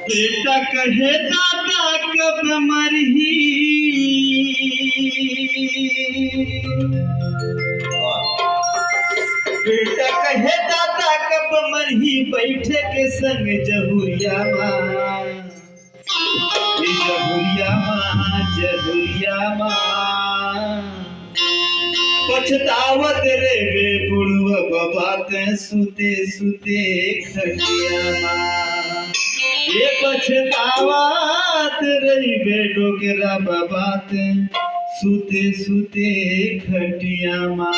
बेटा कहे दादा कब मरही, बेटा कहे दादा कब मरही, बैठे के संग जहुरिया माँ, जहुरिया माँ, जहुरिया माँ। पछतावत रे बे बुढ़वा बाबाते सुते सुते खटिया माँ, ये पछतावत रे बे डोकरा बाबाते सुते सुते खटिया माँ।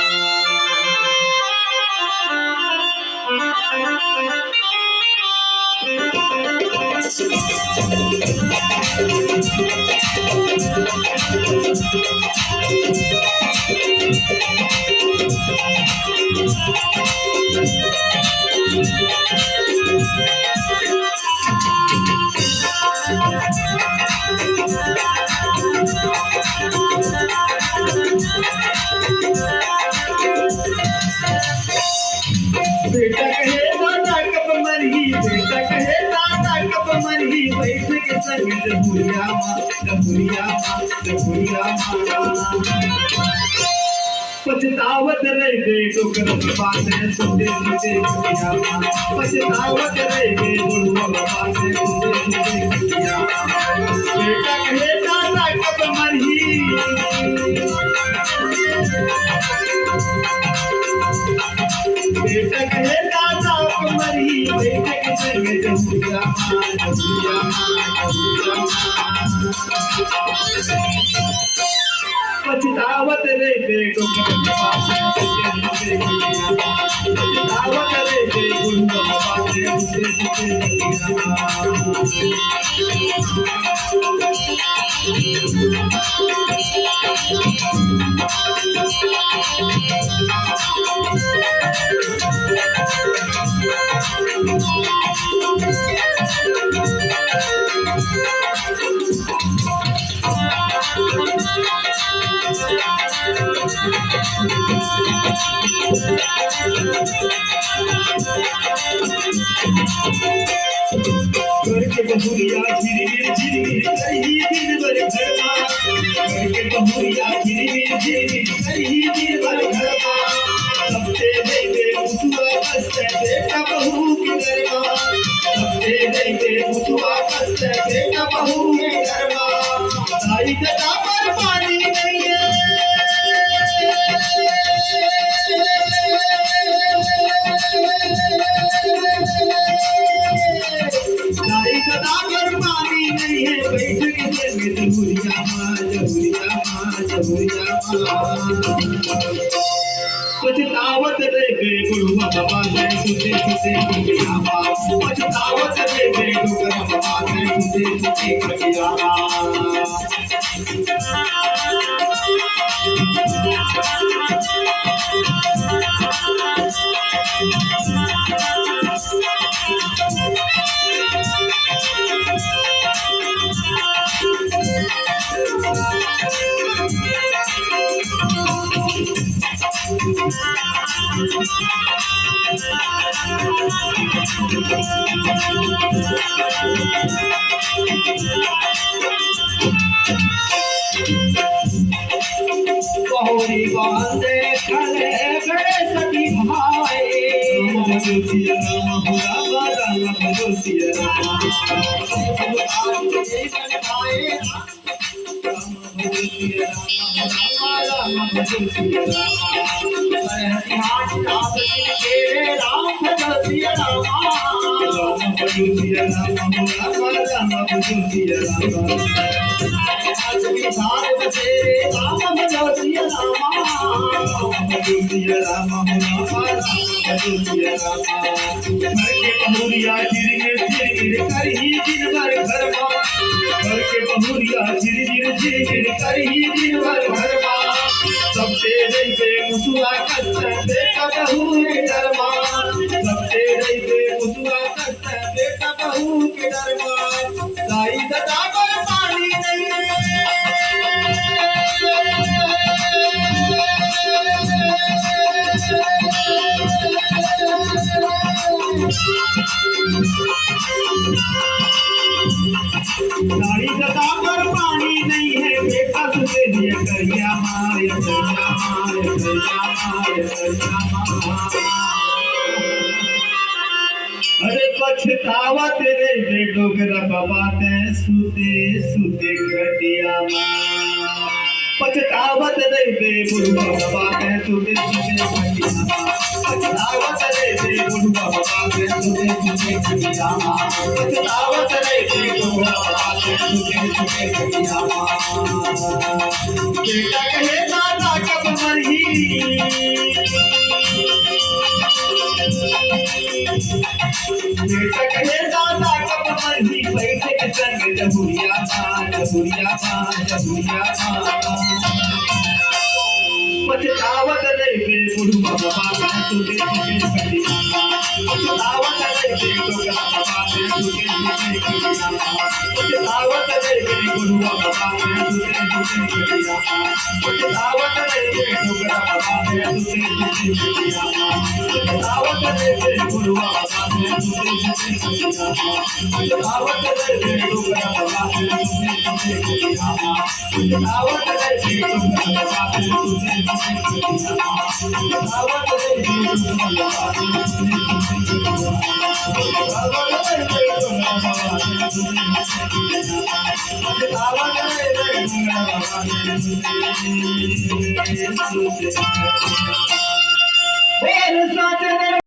बेटा कहे दादा कब मरही, बेटा कहे दादा कब मरही, बैठ के संग जहुरिया माँ, जहुरिया माँ, जहुरिया माँ। पछतावत रह गए डोकरा बाबाते सुते सुते खटिया माँ, पछतावत रह गए बुढ़वा बाबाते सुते सुते खटिया माँ। बेटा कहे दादा कब मरही, बेटा कहे दादा कब मरही, बेटे के संग जहुरिया माँ, जहुरिया माँ, जहुरिया माँ। पछतावत रे बेटो पछतावत रे बुढ़वा बाबाते सुते सुते करके बहुरिया झिरमिर झिरमिर करही दिन भर घरमा, करके बहुरिया झिरमिर झिरमिर करही दिन भर घरमा। सबसे देखे मुसुआ कस्ते बेटा बहू के घरमा, सबसे देखे मुसुआ कस्ते बेटा बहू के घरमा। ताई गदा पर पानी नहीं है, ताई गदा पर पानी नहीं है, बैठ के संग जहुरिया माँ, जहुरिया माँ, जहुरिया माँ। पछतावत रे बे बुढ़वा बाबाते सुते सुते खटिया माँ, पछतावत रे बे डोकरा बाबाते सुते सुते खटिया माँ। बहुरी बांधे खले खड़े सखी भाई, राम जोशिया राम राम राम जोशिया राम, राम जोशिया राम जोशिया राम। हरिहाट राम तेरे राम जोशिया राम, राम जोशिया राम राम जोशिया राम। धार बसेरे राम जोशिया राम, राम जोशिया राम जोशिया राम। घर के बहुरिया झिरमिर झिरमिर करही दिन भर घरमा, घर के बहुरिया झिरमिर झिरमिर करही दिन भर घरमा। सबसे रहिबे मुसुआ कस्ते बेटा बहू के डरमा, सबसे रहिबे मुसुआ कस्ते बेटा बहू के डरमा। ताई गदा पर पानी नहीं है, अरे पछतावा तेरे जे डोगरा बाते सुते सुते खटिया पछतावत नहीं दे बुढ़वा बाते सुते सुते खटिया पछतावत नहीं दे बुढ़वा बाते सुते सुते खटिया पछतावत नहीं दे बुढ़वा बाते सुते सुते खटिया बेटा कहे दादा कब मरही बेटा कहे दादा कब मरही पैसे के संग जबुरिया पछतावत नहीं बे बुढ़वा बाबा सुते सुते खटिया पछतावत नहीं बे डोगरा बाबा सुते सुते खटिया पछतावत नहीं बे बुढ़वा बाबा सुते सुते खटिया पछतावत नहीं बे डोगरा बाबा सुते सुते खटिया पछतावत नहीं बे बुढ़वा बाबा सुते सुते खटिया पछतावत नहीं बे डोगरा बाबा सुते सुते खटिया पछतावत नहीं बे डोगरा बाबा सुते सुते